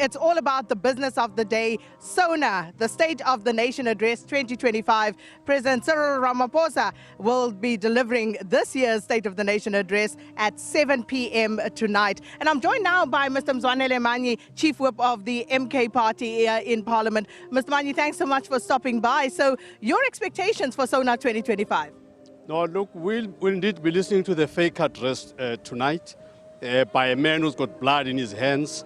It's all about the business of the day. SONA, the State of the Nation Address 2025. President Cyril Ramaphosa will be delivering this year's State of the Nation Address at 7 p.m. tonight. And I'm joined now by Mr. Mzwanele Manyi, Chief Whip of the MK Party in Parliament. Mr. Manyi, thanks so much for stopping by. So your expectations for SONA 2025? No, look, we'll indeed be listening to the fake address tonight by a man who's got blood in his hands.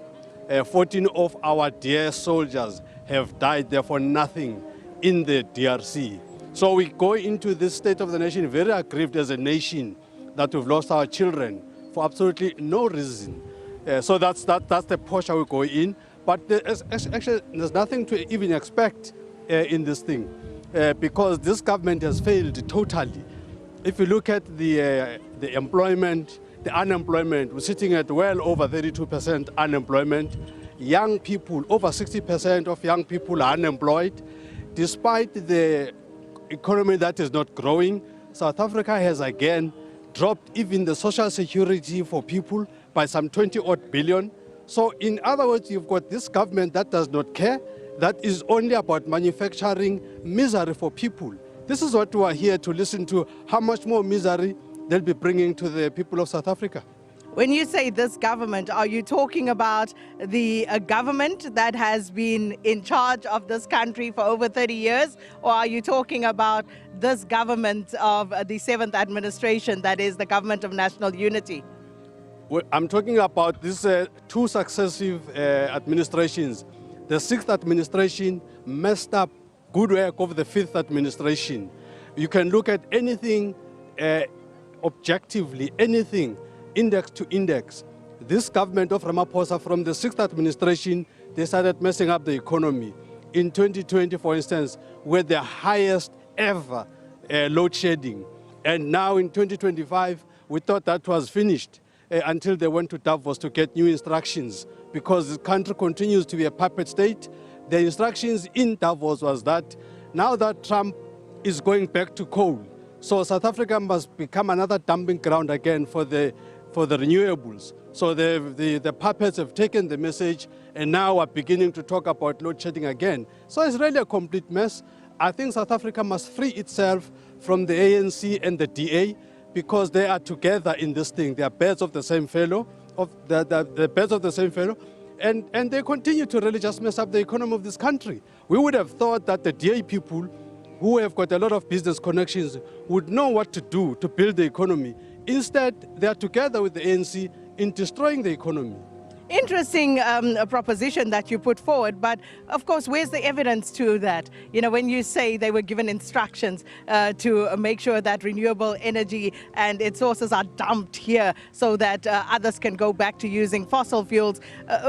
14 of our dear soldiers have died there for nothing in the DRC. So we go into this State of the Nation very aggrieved as a nation that we've lost our children for absolutely no reason. So that's the posture we go in. But actually, there's nothing to even expect in this thing because this government has failed totally. If you look at the employment, the unemployment, we're sitting at well over 32% unemployment. Young people, over 60% of young people are unemployed. Despite the economy that is not growing, South Africa has again dropped even the social security for people by some 20-odd billion. So in other words, you've got this government that does not care, that is only about manufacturing misery for people. This is what we are here to listen to, how much more misery they'll be bringing to the people of South Africa. When you say this government, are you talking about the government that has been in charge of this country for over 30 years? Or are you talking about this government of the 7th administration, that is the government of national unity? Well, I'm talking about these two successive administrations. The 6th administration messed up good work of the 5th administration. You can look at anything objectively, anything index to index. This government of Ramaphosa from the 6th administration, they started messing up the economy. In 2020, for instance, we're the highest ever load shedding. And now in 2025, we thought that was finished until they went to Davos to get new instructions because the country continues to be a puppet state. The instructions in Davos was that now that Trump is going back to coal, so South Africa must become another dumping ground again for the renewables. So the puppets have taken the message and now are beginning to talk about load shedding again. So it's really a complete mess. I think South Africa must free itself from the ANC and the DA because they are together in this thing. They are birds of the same fellow, and they continue to really just mess up the economy of this country. We would have thought that the DA people who have got a lot of business connections would know what to do to build the economy. Instead, they are together with the ANC in destroying the economy. Interesting proposition that you put forward, but of course, where's the evidence to that? You know, when you say they were given instructions to make sure that renewable energy and its sources are dumped here so that others can go back to using fossil fuels,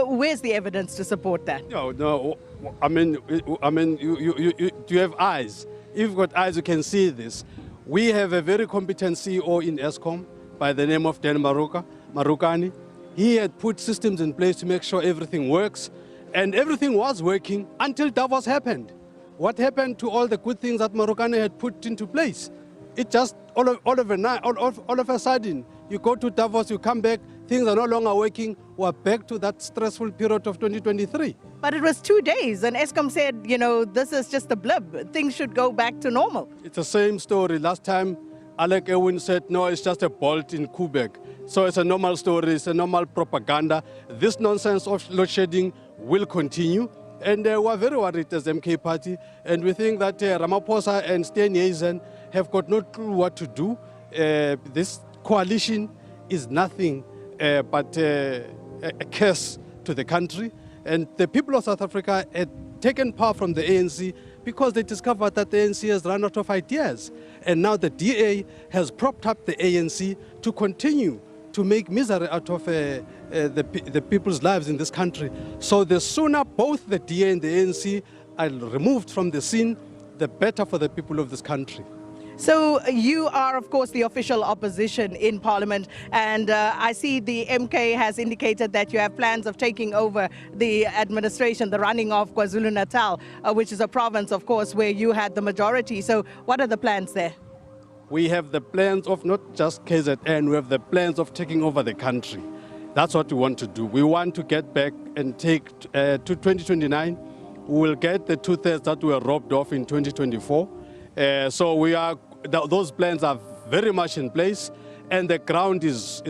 where's the evidence to support that? No. I mean, do you have eyes? If you've got eyes, you can see this. We have a very competent CEO in Eskom by the name of Dan Marukani. He had put systems in place to make sure everything works, and everything was working until Davos happened. What happened to all the good things that Marukani had put into place? It just all of a sudden, you go to Davos, you come back, things are no longer working. We're back to that stressful period of 2023. But it was 2 days, and Eskom said, you know, this is just a blip. Things should go back to normal. It's the same story. Last time, Alec Ewin said, no, it's just a bolt in Quebec. So it's a normal story, it's a normal propaganda. This nonsense of load shedding will continue. And we're very worried as the MK Party. And we think that Ramaphosa and Steenhuisen have got no clue what to do. This coalition is nothing but a curse to the country. And the people of South Africa had taken power from the ANC because they discovered that the ANC has run out of ideas. And now the DA has propped up the ANC to continue to make misery out of the people's lives in this country. So the sooner both the DA and the ANC are removed from the scene, the better for the people of this country. So you are, of course, the official opposition in Parliament, and I see the MK has indicated that you have plans of taking over the administration, the running of KwaZulu-Natal, which is a province, of course, where you had the majority. So what are the plans there? We have the plans of not just KZN, we have the plans of taking over the country. That's what we want to do. We want to get back and take to 2029. We will get the 2/3 that were robbed off in 2024. So those plans are very much in place, and the ground is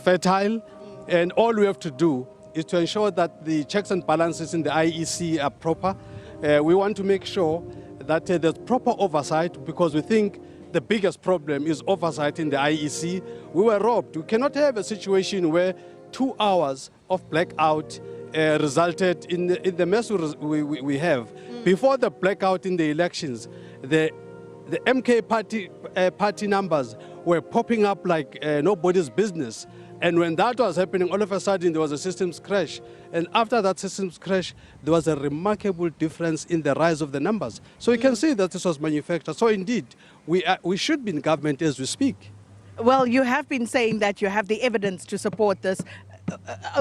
fertile. And all we have to do is to ensure that the checks and balances in the IEC are proper. We want to make sure that there's proper oversight, because we think the biggest problem is oversight in the IEC. We were robbed. We cannot have a situation where 2 hours of blackout resulted in the mess we have. Before the blackout in the elections, the MK party numbers were popping up like nobody's business. And when that was happening, all of a sudden there was a systems crash. And after that systems crash, there was a remarkable difference in the rise of the numbers. So you can see that this was manufactured. So indeed, we should be in government as we speak. Well, you have been saying that you have the evidence to support this.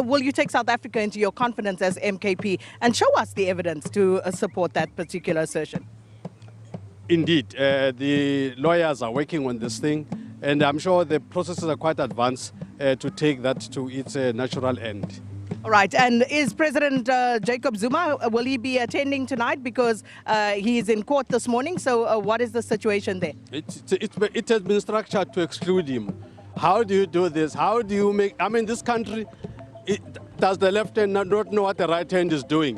Will you take South Africa into your confidence as MKP and show us the evidence to support that particular assertion? Indeed, the lawyers are working on this thing, and I'm sure the processes are quite advanced to take that to its natural end. All right, and is President Jacob Zuma, will he be attending tonight? Because he is in court this morning, so what is the situation there? It has been structured to exclude him. How do you do this? How do you make, this country, does the left hand not know what the right hand is doing?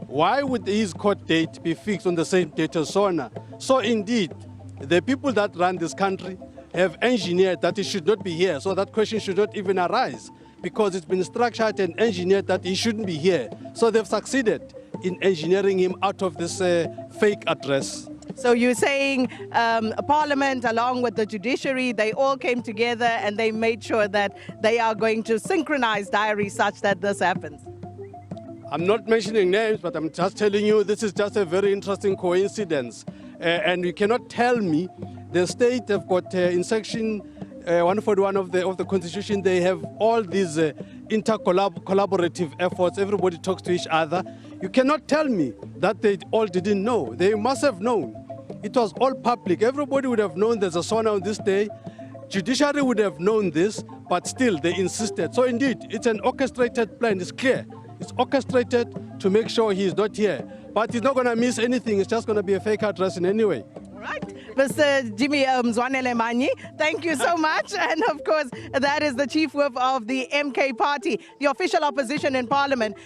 Why would his court date be fixed on the same date as SONA? So indeed, the people that run this country have engineered that he should not be here, so that question should not even arise, because it's been structured and engineered that he shouldn't be here. So they've succeeded in engineering him out of this fake address. So you're saying Parliament, along with the judiciary, they all came together and they made sure that they are going to synchronize diaries such that this happens? I'm not mentioning names, but I'm just telling you this is just a very interesting coincidence. And you cannot tell me the state have got in section 141 of the Constitution, they have all these collaborative efforts. Everybody talks to each other. You cannot tell me that they all didn't know. They must have known. It was all public. Everybody would have known there's a SONA on this day. Judiciary would have known this, but still they insisted. So indeed, it's an orchestrated plan. It's clear. It's orchestrated to make sure he's not here. But he's not going to miss anything. It's just going to be a fake address in any way. Right. Mr. Jimmy Mzwanele Manyi, thank you so much. And of course, that is the chief whip of the MK party, the official opposition in Parliament.